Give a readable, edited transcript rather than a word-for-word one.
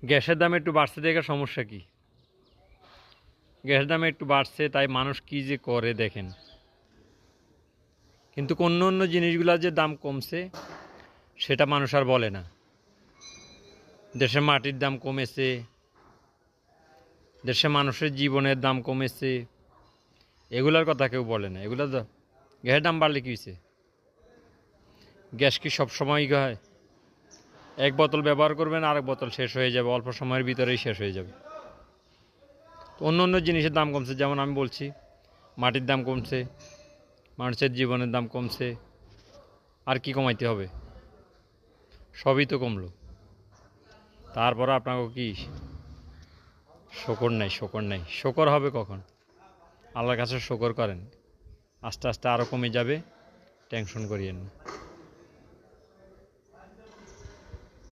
গ্যাসের দাম একটু বাড়ছে দেখে সমস্যা কি? গ্যাসের দাম একটু বাড়ছে তাই মানুষ কি যে করে দেখেন। কিন্তু অন্য অন্য জিনিসগুলোর যে দাম কমছে সেটা মানুষ আর বলে না। দেশে মাটির দাম কমেছে, দেশে মানুষের জীবনের দাম কমেছে, এগুলার কথা কেউ বলে না। এগুলো গ্যাসের দাম বাড়লে কী হয়েছে? গ্যাস কি সব সময়ই হয়? এক বোতল ব্যবহার করবেন, আরেক বোতল শেষ হয়ে যাবে, অল্প সময়ের ভিতরেই শেষ হয়ে যাবে। অন্য অন্য জিনিসের দাম কমছে, যেমন আমি বলছি মাটির দাম কমছে, মানুষের জীবনের দাম কমছে, আর কি কমাইতে হবে? সবই তো কমলো। তারপরে আপনাকে কি শকর নাই? শকর নাই, শকর হবে কখন? আল্লাহর কাছে শকর করেন, আস্তে আস্তে আরও কমে যাবে, টেনশন করিয়েন না।